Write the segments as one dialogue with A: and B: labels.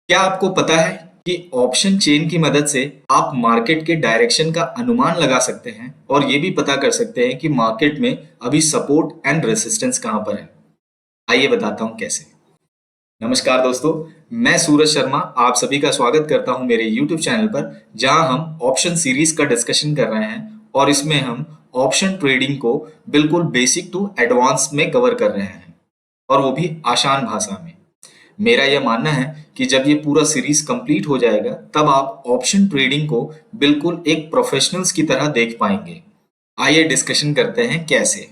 A: क्या आपको पता है कि ऑप्शन चेन की मदद से आप मार्केट के डायरेक्शन का अनुमान लगा सकते हैं और ये भी पता कर सकते हैं कि मार्केट में अभी सपोर्ट एंड रेसिस्टेंस कहां पर है। आइए बताता हूं कैसे। नमस्कार दोस्तों, मैं सूरज शर्मा आप सभी का स्वागत करता हूं मेरे YouTube चैनल पर, जहां हम ऑप्शन सीरीज का डिस्कशन कर रहे हैं और इसमें हम ऑप्शन ट्रेडिंग को बिल्कुल बेसिक टू एडवांस में कवर कर रहे हैं और वो भी आसान भाषा में। मेरा यह मानना है कि जब ये पूरा सीरीज कंप्लीट हो जाएगा तब आप ऑप्शन ट्रेडिंग को बिल्कुल एक प्रोफेशनल्स की तरह देख पाएंगे। आइए डिस्कशन करते हैं कैसे।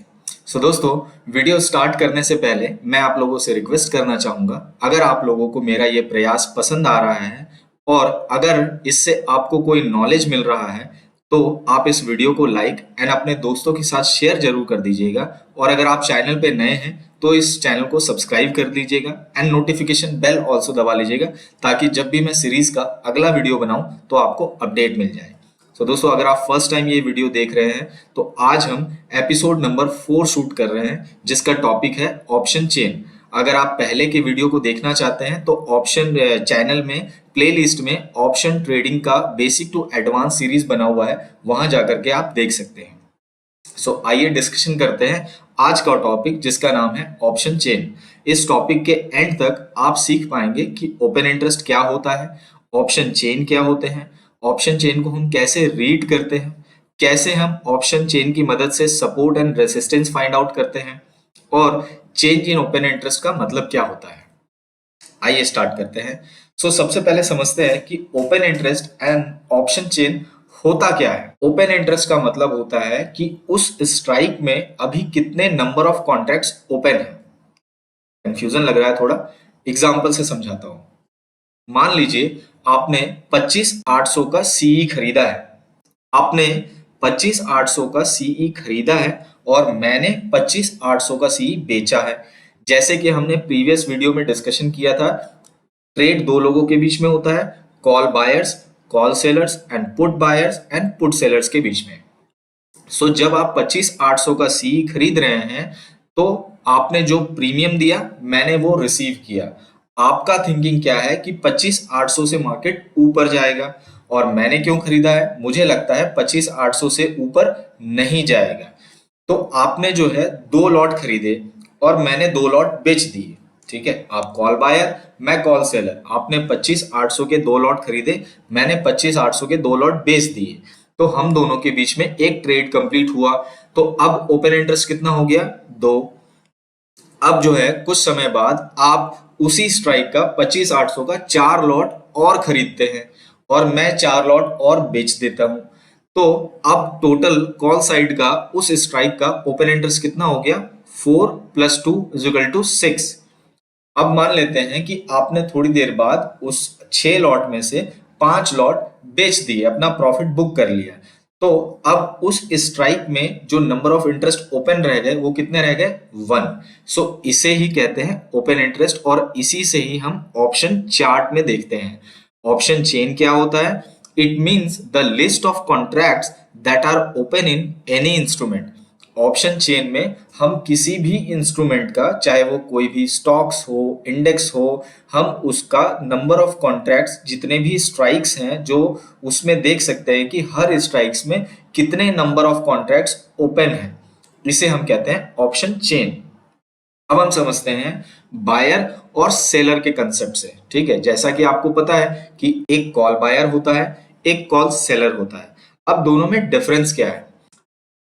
A: दोस्तों, वीडियो स्टार्ट करने से पहले मैं आप लोगों से रिक्वेस्ट करना चाहूंगा, अगर आप लोगों को मेरा ये प्रयास पसंद आ रहा है और अगर इससे आपको कोई नॉलेज मिल रहा है तो आप इस वीडियो को लाइक एंड अपने दोस्तों के साथ शेयर जरूर कर दीजिएगा। और अगर आप चैनल पे नए हैं तो इस चैनल को सब्सक्राइब कर लीजिएगा एंड नोटिफिकेशन बेल ऑल्सो दबा लीजिएगा, ताकि जब भी मैं सीरीज का अगला वीडियो बनाऊं तो आपको अपडेट मिल जाए। दोस्तों, अगर आप फर्स्ट टाइम ये वीडियो देख रहे हैं तो आज हम एपिसोड नंबर 4 शूट कर रहे हैं, जिसका टॉपिक है ऑप्शन चेन। अगर आप पहले के वीडियो को देखना चाहते हैं तो ऑप्शन चैनल में प्लेलिस्ट में ऑप्शन ट्रेडिंग का बेसिक टू एडवांस सीरीज बना हुआ है, वहां जाकर के आप देख सकते हैं। आइए डिस्कशन करते हैं आज का टॉपिक, जिसका नाम है ऑप्शन चेन। इस टॉपिक के एंड तक आप सीख पाएंगे कि ओपन इंटरेस्ट क्या होता है, ऑप्शन चेन क्या होते हैं, ऑप्शन चेन को हम कैसे रीड करते हैं, कैसे हम ऑप्शन चेन की मदद से support and resistance find out करते हैं, और चेंज इन ओपन इंटरेस्ट का मतलब क्या होता है। आइए स्टार्ट करते हैं। सबसे पहले समझते हैं कि open interest and option chain होता क्या है। ओपन इंटरेस्ट का मतलब होता है कि उस स्ट्राइक में अभी कितने नंबर ऑफ कॉन्ट्रैक्ट्स ओपन है। कंफ्यूजन लग रहा है थोड़ा, एग्जांपल से समझाता हूं। मान लीजिए आपने 25,800 का सीई खरीदा है, आपने 25,800 का सीई खरीदा है और मैंने 25,800 का सीई बेचा है। जैसे कि हमने प्रीवियस वीडियो में डिस्कशन किया था, ट्रेड दो लोगों के बीच में होता है, call buyers, call sellers and put buyers and put sellers के बीच में। जब आप 25,800 का सी खरीद रहे हैं तो आपने जो प्रीमियम दिया मैंने वो रिसीव किया। आपका थिंकिंग क्या है कि 25,800 से मार्केट ऊपर जाएगा और मैंने क्यों खरीदा है, मुझे लगता है 25,800 से ऊपर नहीं जाएगा। तो आपने जो है 2 लॉट खरीदे और मैंने 2 लॉट बेच दिए। ठीक है, आप कॉल बायर, मैं कॉल सेलर। आपने 25,800 के 2 लॉट खरीदे, मैंने 25,800 के 2 लॉट बेच दिए। तो हम दोनों के बीच में एक ट्रेड कंप्लीट हुआ। तो अब ओपन इंटरेस्ट कितना हो गया, 2। अब जो है कुछ समय बाद आप उसी स्ट्राइक का 25,800 का 4 लॉट और खरीदते हैं और मैं 4 लॉट और बेच देता हूं। तो अब टोटल कॉल साइड का उस स्ट्राइक का ओपन इंटरेस्ट कितना हो गया, 4 + 2 = 6। अब मान लेते हैं कि आपने थोड़ी देर बाद उस 6 लॉट में से 5 लॉट बेच दिए, अपना प्रॉफिट बुक कर लिया। तो अब उस स्ट्राइक में जो नंबर ऑफ इंटरेस्ट ओपन रह गए वो कितने रह गए, 1। इसे ही कहते हैं ओपन इंटरेस्ट और इसी से ही हम ऑप्शन चार्ट में देखते हैं। ऑप्शन चेन क्या होता है, it means the list of contracts that are open in any instrument. Option chain में हम किसी भी इंस्ट्रूमेंट का, चाहे वो कोई भी स्टॉक्स हो, इंडेक्स हो, हम उसका नंबर ऑफ कॉन्ट्रैक्ट्स, जितने भी स्ट्राइक्स हैं जो उसमें देख सकते हैं कि हर स्ट्राइक्स में कितने नंबर ऑफ कॉन्ट्रैक्ट्स ओपन हैं। इसे हम कहते हैं ऑप्शन चेन। अब हम समझते हैं बायर और सेलर के कंसेप्ट से। ठीक है, जैसा कि आपको पता है कि एक कॉल बायर होता है, एक कॉल सेलर होता है। अब दोनों में डिफरेंस क्या है।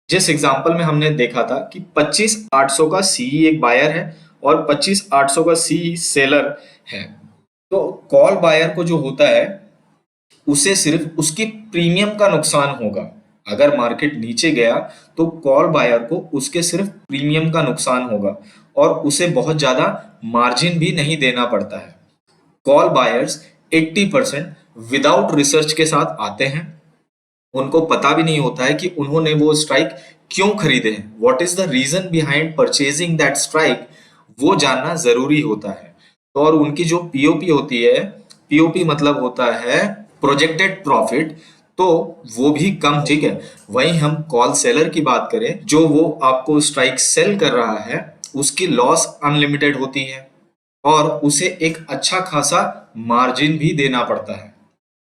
A: जिस एग्जांपल में हमने देखा था कि 25,800 का सीई एक बायर है और 25,800 का सीई सेलर है, तो कॉल बायर को जो होता है उसे सिर्फ उसकी प्रीमियम का नुकसान होगा। अगर मार्केट नीचे गया तो कॉल बायर को उसके सिर्फ प्रीमियम का नुकसान होगा और उसे बहुत ज्यादा मार्जिन भी नहीं देना पड़ता है। कॉल बायर्स 80% विदाउट रिसर्च के साथ आते हैं, उनको पता भी नहीं होता है कि उन्होंने वो स्ट्राइक क्यों खरीदे हैं, what is the reason behind purchasing that strike, वो जानना जरूरी होता है। तो और उनकी जो पीओपी होती है, पीओपी मतलब होता है प्रोजेक्टेड प्रॉफिट, तो वो भी कम। ठीक है, वहीं हम कॉल सेलर की बात करें, जो वो आपको स्ट्राइक सेल कर रहा है, उसकी लॉस अनलिमिटेड होती है। और उसे एक अच्छा खासा मार्जिन भी देना पड़ता है।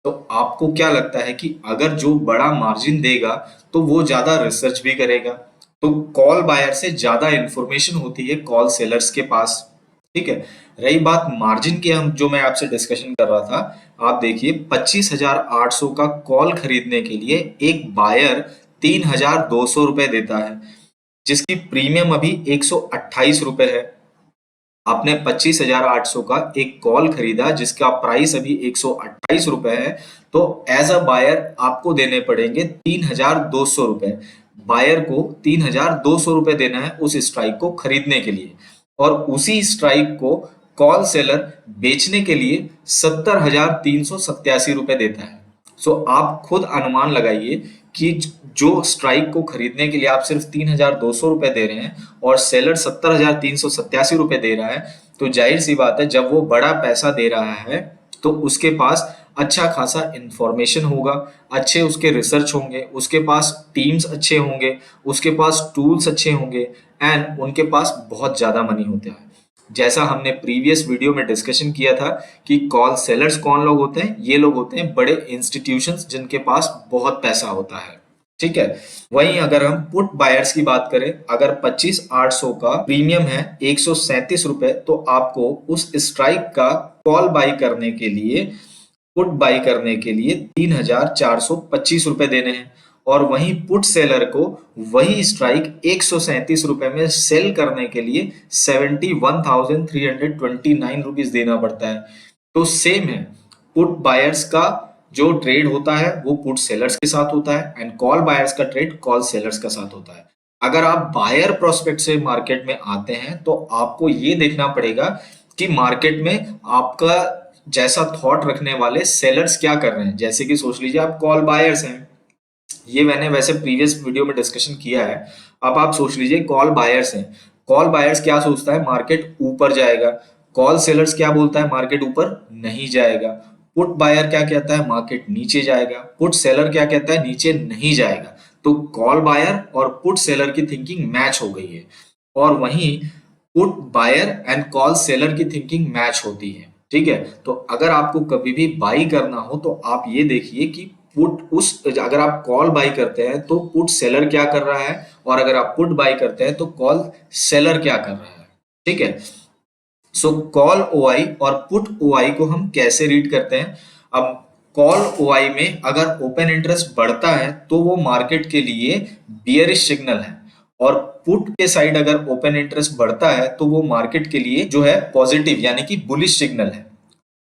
A: तो आपको क्या लगता है कि अगर जो बड़ा मार्जिन देगा तो वो ज्यादा रिसर्च भी करेगा, तो कॉल बायर से ज्यादा इंफॉर्मेशन होती है कॉल सेलर्स के पास। ठीक है। रही बात मार्जिन की, हम जो मैं आपसे डिस्कशन कर रहा था, आप देखिए 25,800 का कॉल खरीदने के लिए एक बायर 3,200 रुपए देता है, जिसकी प्रीमियम अभी 128 रुपए है। आपने 25,800 का एक कॉल खरीदा जिसका प्राइस अभी 128 रुपए है, तो एज अ बायर आपको देने पड़ेंगे 3,200 रुपए। बायर को 3,200 रुपए देना है उस स्ट्राइक को खरीदने के लिए, और उसी स्ट्राइक को कॉल सेलर बेचने के लिए 70,387 रुपए देता है। सो आप खुद अनुमान लगाइए कि जो स्ट्राइक को खरीदने के लिए आप सिर्फ 3,200 रुपए दे रहे हैं और सेलर 70,387 रुपए दे रहा है, तो जाहिर सी बात है जब वो बड़ा पैसा दे रहा है तो उसके पास अच्छा खासा इंफॉर्मेशन होगा, अच्छे उसके रिसर्च होंगे, उसके पास टीम्स अच्छे होंगे, उसके पास टूल्स अच्छे होंगे, एंड उनके पास बहुत ज्यादा मनी होता है। जैसा हमने प्रीवियस वीडियो में डिस्कशन किया था कि कॉल सेलर्स कौन लोग होते हैं, ये लोग होते हैं बड़े इंस्टीट्यूशंस जिनके पास बहुत पैसा होता है। ठीक है। वहीं अगर हम पुट बायर्स की बात करें, अगर 25,800 का प्रीमियम है 137 रुपए, तो आपको उस स्ट्राइक का कॉल बाई करने के लिए, पुट बाई करने के लिए 3,425 रुपए देने हैं, और वहीं पुट सेलर को वही स्ट्राइक 137 रुपए में सेल करने के लिए 71,329 रुपीज देना पड़ता है। तो सेम है, पुट बायर्स का जो ट्रेड होता है वो पुट सेलर्स के साथ होता है, एंड कॉल बायर्स का ट्रेड कॉल सेलर्स का साथ होता है। अगर आप बायर प्रोस्पेक्ट से मार्केट में आते हैं तो आपको ये देखना पड़ेगा कि मार्केट में आपका जैसा थॉट रखने वाले सेलर्स क्या कर रहे हैं। जैसे कि सोच लीजिए आप कॉल बायर्स हैं, ये मैंने वैसे प्रीवियस वीडियो में डिस्कशन किया है। अब आप सोच लीजिए कॉल बायर्स हैं, कॉल बायर्स क्या सोचता है, मार्केट ऊपर जाएगा। कॉल सेलर्स क्या बोलता है, मार्केट ऊपर नहीं जाएगा। पुट बायर क्या कहता है, मार्केट नीचे जाएगा। पुट सेलर क्या कहता है, नीचे नहीं जाएगा। तो कॉल बायर और पुट सेलर की थिंकिंग मैच हो गई है, और वहीं put buyer and call seller की थिंकिंग मैच होती है। ठीक है। तो अगर आपको कभी भी बाई करना हो तो आप ये देखिए कि पुट उस अगर आप कॉल बाई करते हैं तो पुट सेलर क्या कर रहा है, और अगर आप पुट बाई करते हैं तो कॉल सेलर क्या कर रहा है। ठीक है। सो कॉल ओआई और पुट ओआई को हम कैसे रीड करते हैं। अब कॉल ओआई में अगर ओपन इंटरेस्ट बढ़ता है तो वो मार्केट के लिए बियरिश सिग्नल है, और पुट के साइड अगर ओपन इंटरेस्ट बढ़ता है तो वो मार्केट के लिए जो है पॉजिटिव यानी कि बुलिश सिग्नल है।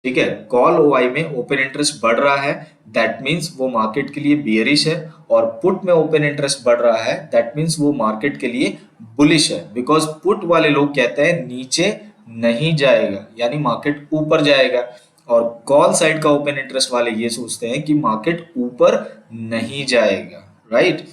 A: ठीक है। कॉल ओआई में ओपन इंटरेस्ट बढ़ रहा है, दैट मींस वो मार्केट के लिए बियरिश है, और पुट में ओपन इंटरेस्ट बढ़ रहा है, दैट मींस वो मार्केट के लिए बुलिश है। बिकॉज पुट वाले लोग कहते हैं नीचे नहीं जाएगा, यानी मार्केट ऊपर जाएगा, और कॉल साइड का ओपन इंटरेस्ट वाले ये सोचते हैं कि मार्केट ऊपर नहीं जाएगा। राइट।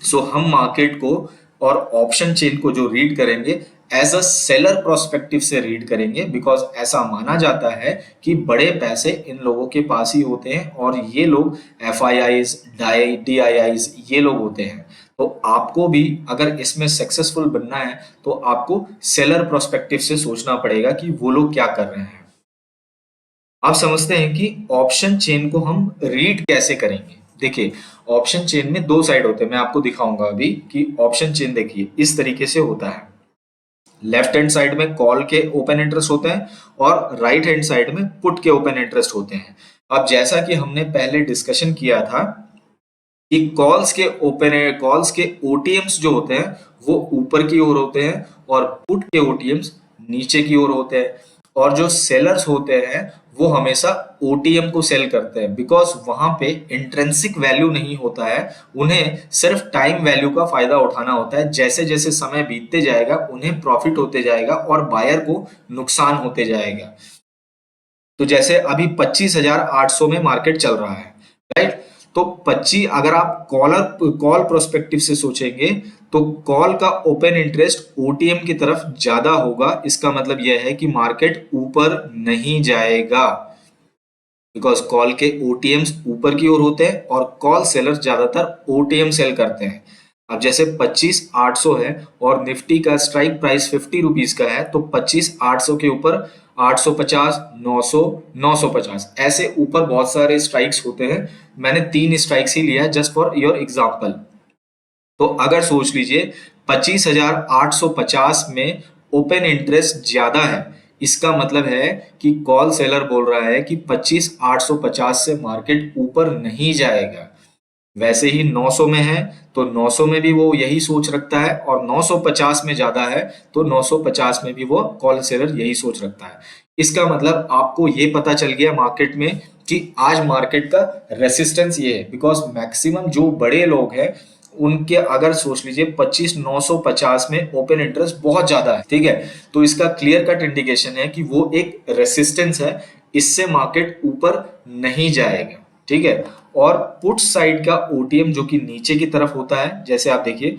A: सो हम मार्केट को और ऑप्शन चेन को जो रीड करेंगे एज अ सेलर प्रोस्पेक्टिव से रीड करेंगे, बिकॉज ऐसा माना जाता है कि बड़े पैसे इन लोगों के पास ही होते हैं, और ये लोग FIIs DIIs ये लोग होते हैं। तो आपको भी अगर इसमें सक्सेसफुल बनना है तो आपको सेलर प्रोस्पेक्टिव से सोचना पड़ेगा कि वो लोग क्या कर रहे हैं। आप समझते हैं कि ऑप्शन चेन को हम रीड कैसे करेंगे। देखिए, ऑप्शन चेन में दो साइड होते हैं, मैं आपको दिखाऊंगा अभी कि ऑप्शन चेन देखिए इस तरीके से होता है। लेफ्ट हैंड साइड में कॉल के ओपन इंटरेस्ट होते हैं, और राइट हैंड साइड में पुट के ओपन इंटरेस्ट होते हैं। अब जैसा कि हमने पहले डिस्कशन किया था कि कॉल्स के ओटीएम्स जो होते हैं वो ऊपर की ओर होते हैं, और पुट के ओटीएम्स नीचे की ओर होते हैं, और जो सेलर्स होते हैं वो हमेशा ओटीएम को सेल करते हैं, बिकॉज वहां पे इंट्रिंसिक वैल्यू नहीं होता है। उन्हें सिर्फ टाइम वैल्यू का फायदा उठाना होता है। जैसे जैसे समय बीतते जाएगा उन्हें प्रॉफिट होते जाएगा और बायर को नुकसान होते जाएगा। तो जैसे अभी 25,800 में मार्केट चल रहा है, राइट। तो 25, अगर आप कॉल प्रोस्पेक्टिव से सोचेंगे तो कॉल का ओपन इंटरेस्ट ओटीएम की तरफ ज्यादा होगा। इसका मतलब यह है कि मार्केट ऊपर नहीं जाएगा, बिकॉज कॉल के ओटीएम्स ऊपर की ओर होते हैं और कॉल सेलर ज्यादातर ओटीएम सेल करते हैं। अब जैसे 25,800 है और निफ्टी का स्ट्राइक प्राइस 50 रुपीज का है, तो 25,800 के ऊपर 850, 900, 950 ऐसे ऊपर बहुत सारे स्ट्राइक्स होते हैं। मैंने 3 स्ट्राइक्स ही लिया है जस्ट फॉर योर एग्जाम्पल। तो अगर सोच लीजिए 25,850 में ओपन इंटरेस्ट ज्यादा है, इसका मतलब है कि कॉल सेलर बोल रहा है कि 25,850 से मार्केट ऊपर नहीं जाएगा। वैसे ही 900 में है तो 900 में भी वो यही सोच रखता है, और 950 में ज्यादा है तो 950 में भी वो कॉल सेलर यही सोच रखता है। इसका मतलब आपको ये पता चल गया मार्केट में कि आज मार्केट का रेसिस्टेंस ये है, बिकॉज मैक्सिमम जो बड़े लोग हैं उनके अगर सोच लीजिए 25,950 में ओपन इंटरेस्ट बहुत ज्यादा है, ठीक है, तो इसका क्लियर कट इंडिकेशन है कि वो एक रेसिस्टेंस है, इससे मार्केट ऊपर नहीं जाएगा, ठीक है। और पुट साइड का ओटीएम जो कि नीचे की तरफ होता है, जैसे आप देखिए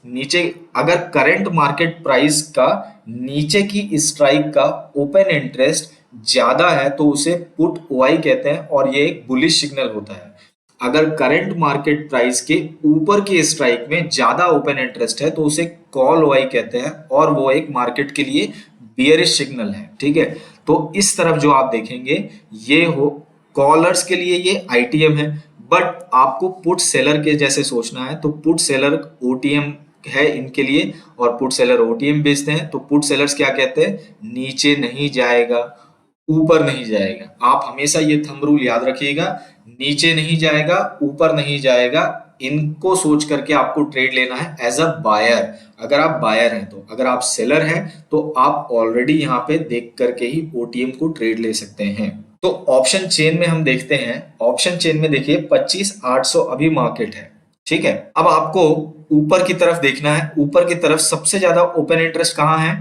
A: नीचे अगर करंट मार्केट प्राइस का नीचे की स्ट्राइक का ओपन इंटरेस्ट ज्यादा है तो उसे पुट ओआई कहते हैं, और ये एक बुलिश सिग्नल होता है। अगर करंट मार्केट प्राइस के ऊपर की स्ट्राइक में ज्यादा ओपन इंटरेस्ट है तो उसे कॉल ओआई कहते हैं, और वो एक मार्केट के लिए बियरिश सिग्नल है, ठीक है। तो इस तरफ जो आप देखेंगे ये हो कॉलर्स के लिए ये आईटीएम है, बट आपको पुट सेलर के जैसे सोचना है, तो पुट सेलर ओटीएम है इनके लिए, और पुट सेलर ओटीएम बेचते हैं। तो पुट सेलर्स क्या कहते हैं, नीचे नहीं जाएगा, ऊपर नहीं जाएगा। आप हमेशा ये थंब रूल याद रखिएगा, नीचे नहीं जाएगा, ऊपर नहीं जाएगा, इनको सोच करके आपको ट्रेड लेना है एज अ बायर। अगर आप बायर हैं तो, अगर आप सेलर हैं तो आप ऑलरेडी यहाँ पे देख करके ही ओटीएम को ट्रेड ले सकते हैं। तो ऑप्शन चेन में हम देखते हैं, ऑप्शन चेन में देखिए 25,800 अभी मार्केट है, ठीक है। अब आपको ऊपर की तरफ देखना है, ऊपर की तरफ सबसे ज्यादा ओपन इंटरेस्ट कहाँ है,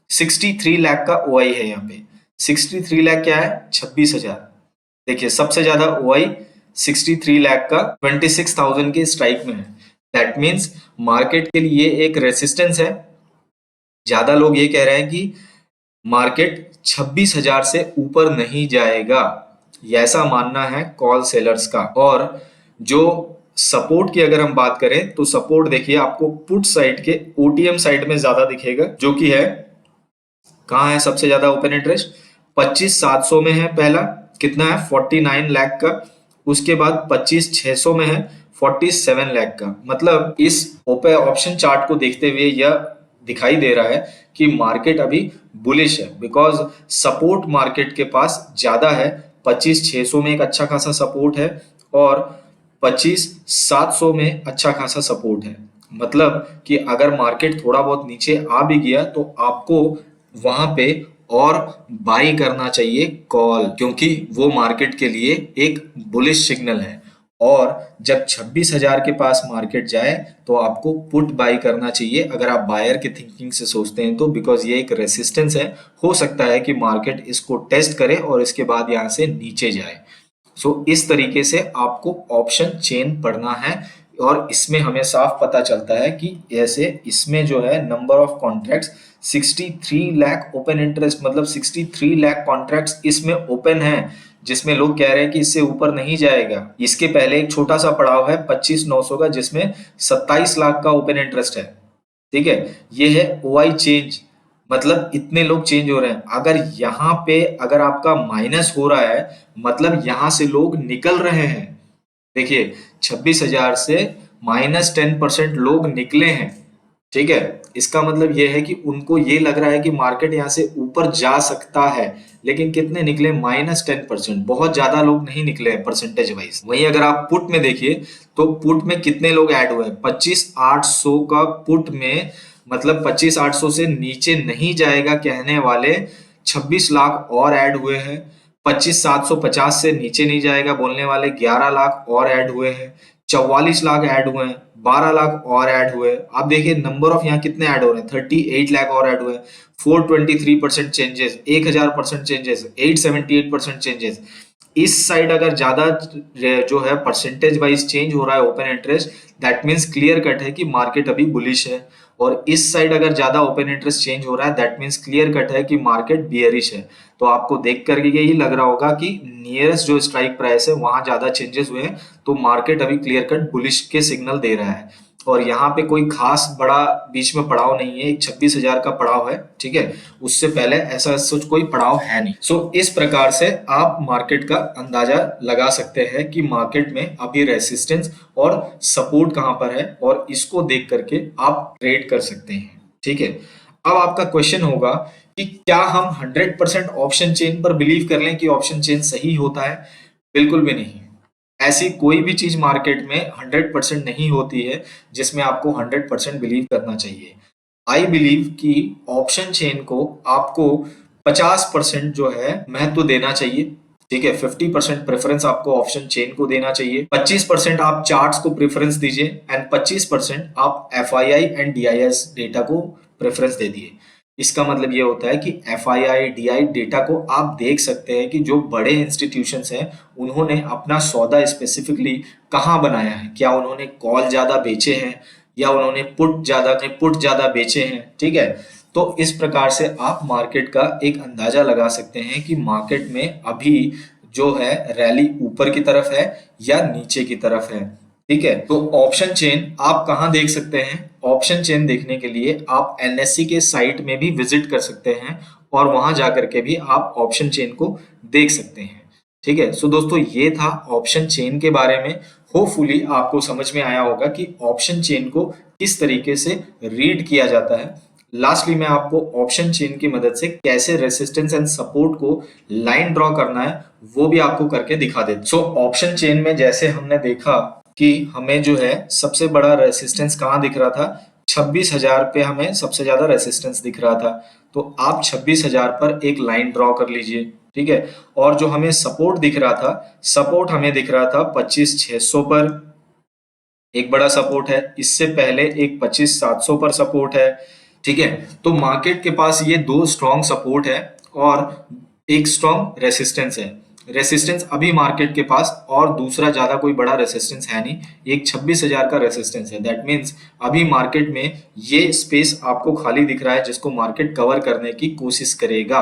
A: 63 लाख का ओआई है यहाँ पे। 63 लाख क्या है, 26,000। देखिए सबसे ज्यादा ओआई 63 लाख का 26,000 के स्ट्राइक में है। दैट मीन्स मार्केट के लिए एक रेसिस्टेंस है। ज्यादा लोग ये कह रहे हैं कि मार्केट 26,000 से ऊपर नहीं जाएगा, ये ऐसा मानना है कॉल सेलर्स का। और जो सपोर्ट की अगर हम बात करें तो सपोर्ट देखिए आपको पुट साइड के ओटीएम साइड में ज्यादा दिखेगा, जो कि है कहाँ है सबसे ज्यादा ओपन इंटरेस्ट, 25,700 में है पहला, कितना है 49 लाख का। उसके बाद 25,600 में है 47 लाख का। मतलब इस ओपन ऑप्शन चार्ट को देखते हुए यह दिखाई दे रहा है कि मार्केट अभी बुलिश है, बिकॉज सपोर्ट मार्केट के पास ज्यादा है। 25,600 में एक अच्छा खासा सपोर्ट है, और 25,700 में अच्छा खासा सपोर्ट है। मतलब कि अगर मार्केट थोड़ा बहुत नीचे आ भी गया तो आपको वहां पे और बाई करना चाहिए कॉल, क्योंकि वो मार्केट के लिए एक बुलिश सिग्नल है। और जब 26,000 के पास मार्केट जाए तो आपको पुट बाई करना चाहिए, अगर आप बायर के थिंकिंग से सोचते हैं तो, बिकॉज ये एक रेसिस्टेंस है। हो सकता है कि मार्केट इसको टेस्ट करे और इसके बाद यहाँ से नीचे जाए। सो इस तरीके से आपको ऑप्शन चेन पढ़ना है, और इसमें हमें साफ पता चलता है कि ऐसे इसमें जो है number of contracts 63 lakh open interest, मतलब 63 लाख कॉन्ट्रैक्ट्स इसमें ओपन है, जिसमें लोग कह रहे हैं कि इससे ऊपर नहीं जाएगा। इसके पहले एक छोटा सा पड़ाव है 25,900 का, जिसमें 27 लाख का ओपन इंटरेस्ट है, ठीक है। ये है ओआई चेंज, मतलब इतने लोग चेंज हो रहे हैं। अगर यहाँ पे अगर आपका माइनस हो रहा है, मतलब यहाँ से लोग निकल रहे हैं। देखिए 26,000 से -10% लोग निकले हैं, ठीक है। इसका मतलब ये है कि उनको ये लग रहा है कि मार्केट यहाँ से ऊपर जा सकता है, लेकिन कितने निकले, -10%। बहुत ज्यादा लोग नहीं निकले हैं परसेंटेज वाइज। वहीं अगर आप पुट में देखिए तो पुट में कितने लोग ऐड हुए हैं, 25,800 का पुट में, मतलब 25,800 से नीचे नहीं जाएगा कहने वाले 26 लाख और ऐड हुए हैं। 25,750 से नीचे नहीं जाएगा बोलने वाले 11 लाख और ऐड हुए हैं। 44 लाख ऐड हुए हैं, 12 लाख और ऐड हुए। आप देखिए नंबर ऑफ यहाँ कितने ऐड हो रहे हैं, 38 लाख और ऐड हुए। 423% चेंजेस, 1000% चेंजेस, 878% चेंजेस। इस साइड अगर ज्यादा जो है परसेंटेज वाइज चेंज हो रहा है open interest, that means clear cut है कि मार्केट अभी बुलिश है। और इस साइड अगर ज्यादा ओपन इंटरेस्ट चेंज हो रहा है, दैट मीन्स क्लियर कट है कि मार्केट बियरिश है। तो आपको देख करके यही लग रहा होगा कि नियरेस्ट जो स्ट्राइक प्राइस है वहां ज्यादा चेंजेस हुए हैं, तो मार्केट अभी क्लियर कट बुलिश के सिग्नल दे रहा है। और यहाँ पे कोई खास बड़ा बीच में पड़ाव नहीं है, एक 26,000 का पड़ाव है, ठीक है। उससे पहले ऐसा सोच कोई पड़ाव है नहीं। सो इस प्रकार से आप मार्केट का अंदाजा लगा सकते हैं कि मार्केट में अभी रेसिस्टेंस और सपोर्ट कहाँ पर है, और इसको देख करके आप ट्रेड कर सकते हैं, ठीक है। अब आपका क्वेश्चन होगा कि क्या हम 100% ऑप्शन चेन पर बिलीव कर लें कि ऑप्शन चेन सही होता है? बिल्कुल भी नहीं। ऐसी कोई भी चीज मार्केट में 100% नहीं होती है जिसमें आपको 100% बिलीव करना चाहिए। आई बिलीव कि ऑप्शन चेन को आपको 50% जो है महत्व देना चाहिए, ठीक है। 50% प्रेफरेंस आपको ऑप्शन चेन को देना चाहिए, 25% आप चार्ट्स को प्रेफरेंस दीजिए, एंड 25% आप एफआईआई एंड डीआईएस डेटा को प्रेफरेंस दे दिए। इसका मतलब ये होता है कि एफआईआई डीआई डेटा को आप देख सकते हैं कि जो बड़े इंस्टीट्यूशंस हैं उन्होंने अपना सौदा स्पेसिफिकली कहाँ बनाया है, क्या उन्होंने कॉल ज्यादा बेचे हैं या उन्होंने पुट ज्यादा बेचे हैं, ठीक है। तो इस प्रकार से आप मार्केट का एक अंदाजा लगा सकते हैं कि मार्केट में अभी जो है रैली ऊपर की तरफ है या नीचे की तरफ है, ठीक है। तो ऑप्शन चेन आप कहाँ देख सकते हैं? ऑप्शन चेन देखने के लिए आप एनएससी के साइट में भी विजिट कर सकते हैं और वहां जाकर के भी आप ऑप्शन चेन को देख सकते हैं, ठीक है। सो दोस्तों, ये था ऑप्शन चेन के बारे में। होपफुली आपको समझ में आया होगा कि ऑप्शन चेन को किस तरीके से रीड किया जाता है। लास्टली मैं आपको ऑप्शन चेन की मदद से कैसे रेसिस्टेंस एंड सपोर्ट को लाइन ड्रॉ करना है वो भी आपको करके दिखा देता। सो ऑप्शन चेन में जैसे हमने देखा कि हमें जो है सबसे बड़ा रेसिस्टेंस कहाँ दिख रहा था, 26,000 पे हमें सबसे ज्यादा रेसिस्टेंस दिख रहा था। तो आप 26,000 पर एक लाइन ड्रॉ कर लीजिए, ठीक है। और जो हमें सपोर्ट दिख रहा था, सपोर्ट हमें दिख रहा था 25,600 पर, एक बड़ा सपोर्ट है। इससे पहले एक 25,700 पर सपोर्ट है, ठीक है। तो मार्केट के पास ये दो स्ट्रॉन्ग सपोर्ट है और एक स्ट्रॉन्ग रेसिस्टेंस है। रेसिस्टेंस अभी मार्केट के पास और दूसरा ज्यादा कोई बड़ा रेसिस्टेंस है नहीं, एक 26,000 का रेसिस्टेंस है। दैट मीन्स अभी मार्केट में ये स्पेस आपको खाली दिख रहा है जिसको मार्केट कवर करने की कोशिश करेगा,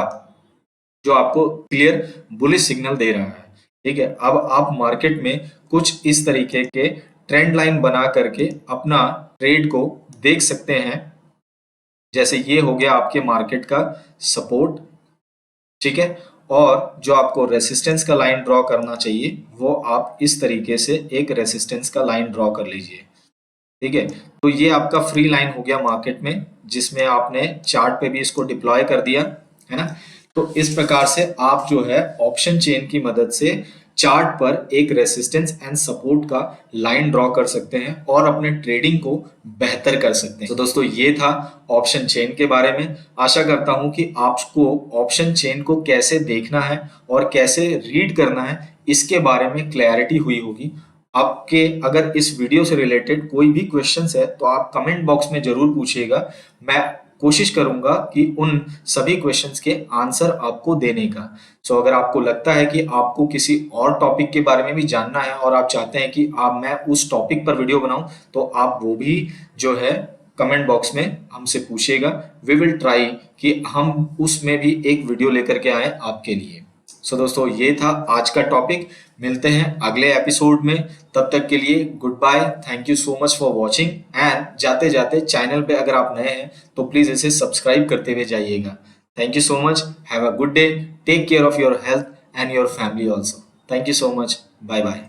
A: जो आपको क्लियर बुलिश सिग्नल दे रहा है, ठीक है। अब आप मार्केट में कुछ इस तरीके के ट्रेंड लाइन बना करके अपना ट्रेड को देख सकते हैं। जैसे ये हो गया आपके मार्केट का सपोर्ट, ठीक है। और जो आपको रेसिस्टेंस का लाइन ड्रॉ करना चाहिए वो आप इस तरीके से एक रेसिस्टेंस का लाइन ड्रॉ कर लीजिए, ठीक है। तो ये आपका फ्री लाइन हो गया मार्केट में, जिसमें आपने चार्ट पे भी इसको डिप्लॉय कर दिया है ना। तो इस प्रकार से आप जो है ऑप्शन चेन की मदद से चार्ट पर एक रेसिस्टेंस एंड सपोर्ट का लाइन ड्रॉ कर सकते हैं और अपने ट्रेडिंग को बेहतर कर सकते हैं। तो दोस्तों, ये था ऑप्शन चेन के बारे में। आशा करता हूं कि आपको ऑप्शन चेन को कैसे देखना है और कैसे रीड करना है इसके बारे में क्लैरिटी हुई होगी। आपके अगर इस वीडियो से रिलेटेड कोई भी क्वेश्चंस है तो आप कमेंट बॉक्स में जरूर पूछिएगा। मैं कोशिश करूंगा कि उन सभी क्वेश्चंस के आंसर आपको देने का। सो अगर आपको लगता है कि आपको किसी और टॉपिक के बारे में भी जानना है और आप चाहते हैं कि मैं उस टॉपिक पर वीडियो बनाऊं, तो आप वो भी जो है कमेंट बॉक्स में हमसे पूछिएगा। वी विल ट्राई कि हम उसमें भी एक वीडियो लेकर के आए आपके लिए। सो दोस्तों, ये था आज का टॉपिक। मिलते हैं अगले एपिसोड में, तब तक के लिए good bye. Thank you so much for watching, and जाते जाते चैनल पे अगर आप नए हैं तो प्लीज इसे सब्सक्राइब करते हुए जाइएगा। Thank you so much, have a good day, take care of your health and your family also. Thank you so much, bye bye.